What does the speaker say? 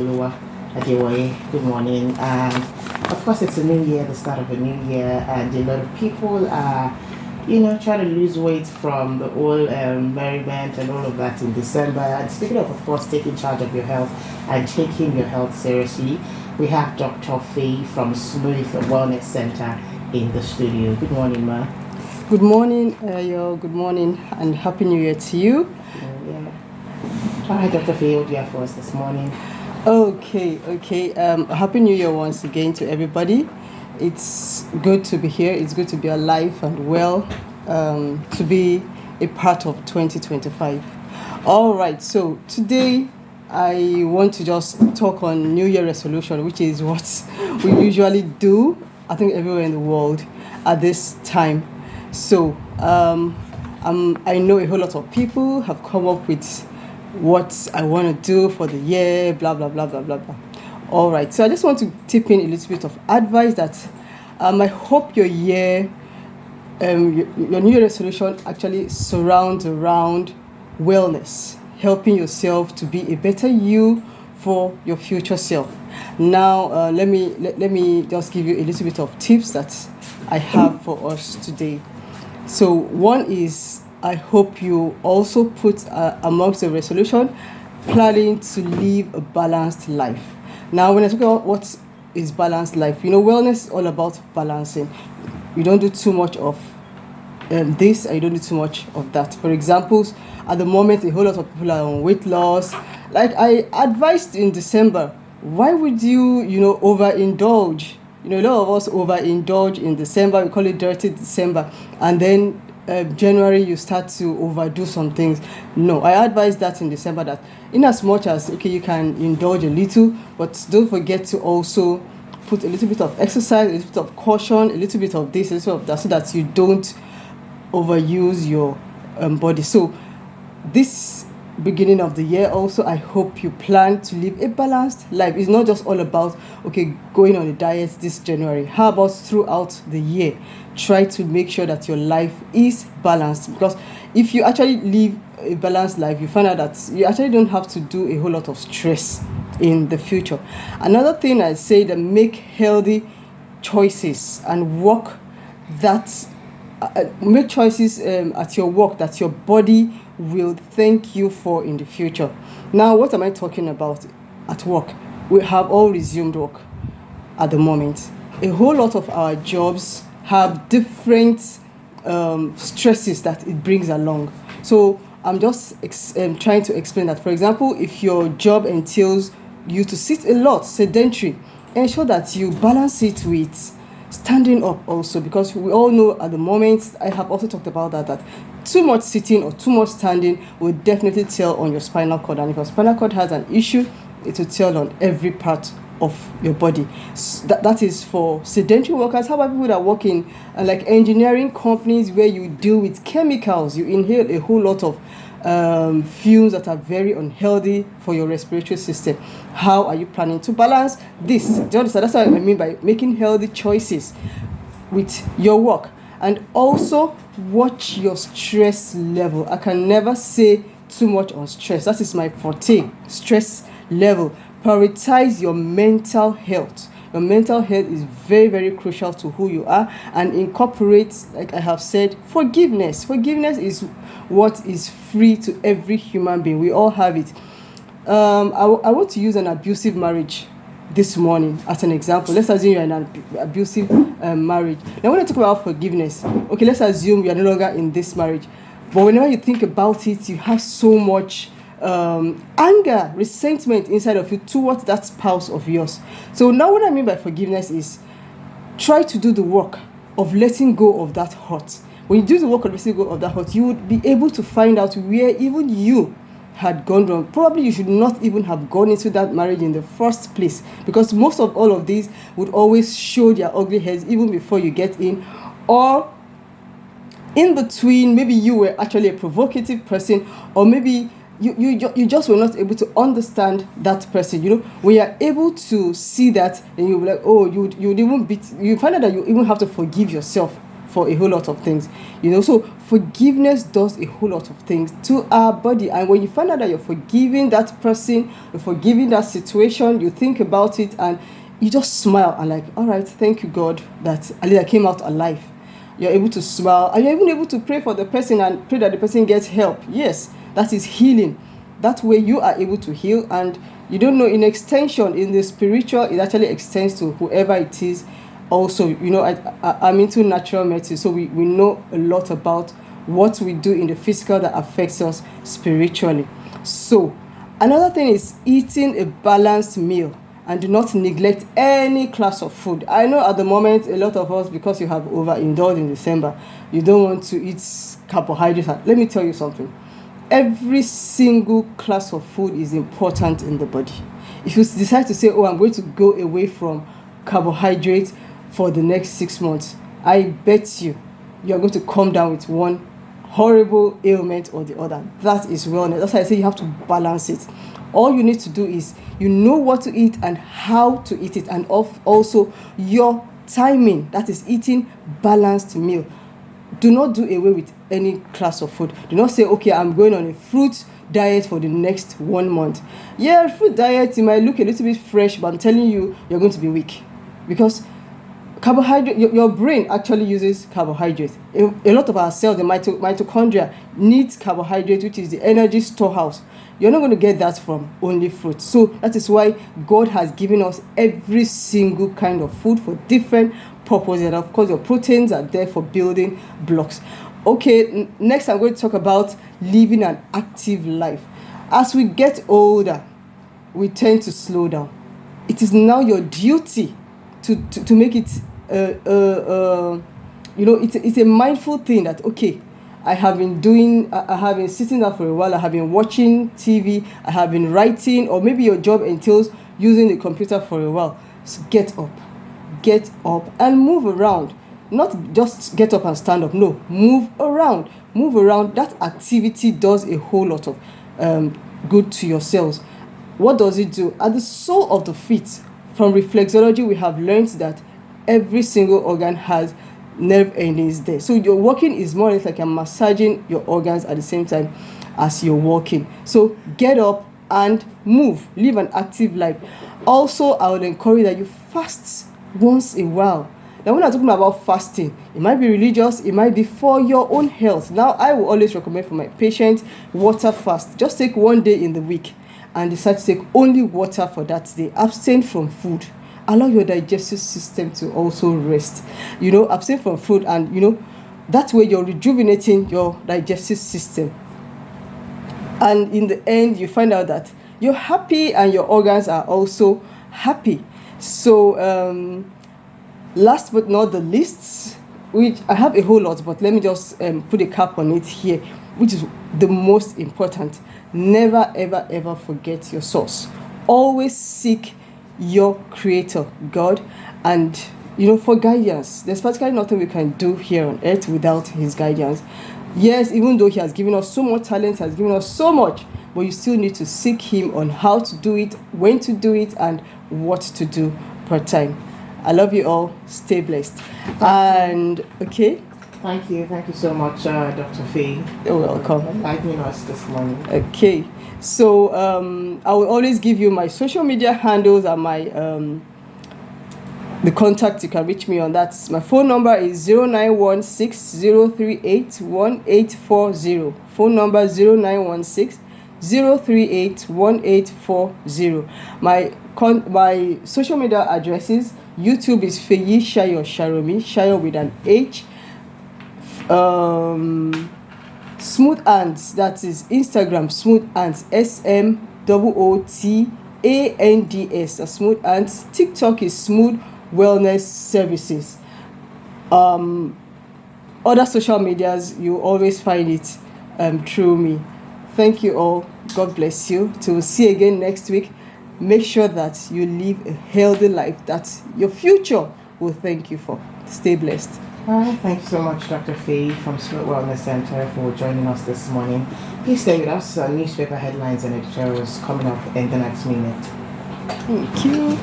Oluwa Adewoye. Good morning. Of course, it's a new year, the start of a new year, and a lot of people are, trying to lose weight from the whole merriment and all of that in December. And speaking of course, taking charge of your health and taking your health seriously, we have Dr. Faye from Smooth Wellness Center in the studio. Good morning, ma. Good morning, good morning, and Happy New Year to you. Yeah. All right, Dr. Faye, what do you have for us this morning? Okay. Happy New Year once again to everybody. It's good to be here. It's good to be alive and well, to be a part of 2025. All right, so today I want to just talk on New Year resolution, which is what we usually do, I think, everywhere in the world at this time. So I know a whole lot of people have come up with what I want to do for the year, blah, blah, blah, blah, blah, blah. All right, so I just want to tip in a little bit of advice that I hope your year, your New Year resolution actually surrounds around wellness, helping yourself to be a better you for your future self. Now, let me just give you a little bit of tips that I have for us today. So one is, I hope you also put amongst the resolution, planning to live a balanced life. Now, when I talk about what is balanced life, wellness is all about balancing. You don't do too much of this, and you don't do too much of that. For example, at the moment, a whole lot of people are on weight loss. Like I advised in December, why would you, overindulge? A lot of us overindulge in December. We call it dirty December, and then January you start to overdo some things. No, I advise that in December, that in as much as you can indulge a little, but don't forget to also put a little bit of exercise, a little bit of caution, a little bit of this, a little bit of that, so that you don't overuse your body. So this beginning of the year also, I hope you plan to live a balanced life. It's not just all about going on a diet this January. How about throughout the year, try to make sure that your life is balanced? Because if you actually live a balanced life, you find out that you actually don't have to do a whole lot of stress in the future. Another thing I say, that make healthy choices and work that make choices at your work that your body will thank you for in the future. Now, what am I talking about at work? We have all resumed work at the moment. A whole lot of our jobs have different stresses that it brings along. So I'm just trying to explain that. For example, if your job entails you to sit a lot, sedentary, ensure that you balance it with standing up also, because we all know at the moment, I have also talked about that too much sitting or too much standing will definitely tell on your spinal cord, and if your spinal cord has an issue, it will tell on every part of your body. That is for sedentary workers. How about people that work in like engineering companies, where you deal with chemicals, you inhale a whole lot of fumes that are very unhealthy for your respiratory system? How are you planning to balance this? Do you understand? That's what I mean by making healthy choices with your work. And also watch your stress level. I can never say too much on stress. That is my forte. Stress level. Prioritize your mental health. Your mental health is very, very crucial to who you are, and incorporate, like I have said, forgiveness. Forgiveness is what is free to every human being. We all have it. I want to use an abusive marriage this morning as an example. Let's assume you're in an abusive marriage. Now, when I talk about forgiveness, let's assume you're no longer in this marriage, but whenever you think about it, you have so much anger, resentment inside of you towards that spouse of yours. So now what I mean by forgiveness is, try to do the work of letting go of that hurt. When you do the work of letting go of that hurt, you would be able to find out where even you had gone wrong. Probably you should not even have gone into that marriage in the first place, because most of all of these would always show their ugly heads even before you get in, or in between. Maybe you were actually a provocative person, or maybe you just were not able to understand that person. When you're able to see that, then you'll be like, oh, you find out that you even have to forgive yourself for a whole lot of things. So forgiveness does a whole lot of things to our body. And when you find out that you're forgiving that person, you're forgiving that situation, you think about it and you just smile and like, all right, thank you, God, that I came out alive. You're able to smile and you're even able to pray for the person and pray that the person gets help. Yes, that is healing. That way you are able to heal, and you don't know, in extension, in the spiritual, it actually extends to whoever it is. Also, I'm into natural medicine, so we know a lot about what we do in the physical that affects us spiritually. So another thing is eating a balanced meal, and do not neglect any class of food. I know at the moment a lot of us, because you have overindulged in December, you don't want to eat carbohydrates. Let me tell you something. Every single class of food is important in the body. If you decide to say, oh, I'm going to go away from carbohydrates for the next 6 months, I bet you're going to come down with one horrible ailment or the other. That is wellness. That's why I say you have to balance it. All you need to do is you know what to eat and how to eat it, and also your timing. That is eating balanced meal. Do not do away with any class of food. Do not say, okay, I'm going on a fruit diet for the next 1 month. Yeah, fruit diet, it might look a little bit fresh, but I'm telling you, you're going to be weak. Because carbohydrate, your brain actually uses carbohydrates. A lot of our cells, the mitochondria, needs carbohydrate, which is the energy storehouse. You're not going to get that from only fruit. So that is why God has given us every single kind of food for different purposes. And of course, your proteins are there for building blocks. Okay, next I'm going to talk about living an active life. As we get older, we tend to slow down. It is now your duty to make it, it's a mindful thing that, okay, I have been sitting down for a while, I have been watching TV, I have been writing, or maybe your job entails using the computer for a while. So get up and move around. Not just get up and stand up, no, move around. That activity does a whole lot of good to your cells. What does it do? At the sole of the feet, from reflexology, we have learned that every single organ has nerve endings there. So your walking is more or less like you're massaging your organs at the same time as you're walking. So get up and move. Live an active life. Also, I would encourage that you fast once in a while. Now, when I'm talking about fasting, it might be religious, it might be for your own health. Now, I will always recommend for my patients water fast. Just take 1 day in the week and decide to take only water for that day. Abstain from food. Allow your digestive system to also rest. Abstain from food, and that way you're rejuvenating your digestive system. And in the end, you find out that you're happy and your organs are also happy. So, last but not the least, which I have a whole lot, but let me just put a cap on it here, which is the most important. Never, ever, ever forget your source. Always seek your creator, God, and for guidance. There's practically nothing we can do here on earth without his guidance. Yes, even though he has given us so much talent, he has given us so much, but you still need to seek him on how to do it, when to do it, and what to do per time. I love you all. Stay blessed. And okay. Thank you so much, Dr. Faye. You're welcome. Enlightening us this morning. Okay. So I will always give you my social media handles and my the contact you can reach me on. That's my phone number is 0916-038-1840. Phone number 0916-038-1840. My social media addresses: YouTube is Feyi Shayo Sharomi, Shayo with an H. Smooth Ants, that is Instagram, Smooth Ants, SMOOTANDS, Smooth Ants. TikTok is Smooth Wellness Services. Other social medias, you always find it through me. Thank you all. God bless you. Till see you again next week. Make sure that you live a healthy life that your future will thank you for. Stay blessed. Thank you so much, Dr. Faye from Smooth Wellness Center, for joining us this morning. Please stay with us. Newspaper headlines and editorials coming up in the next minute. Thank you.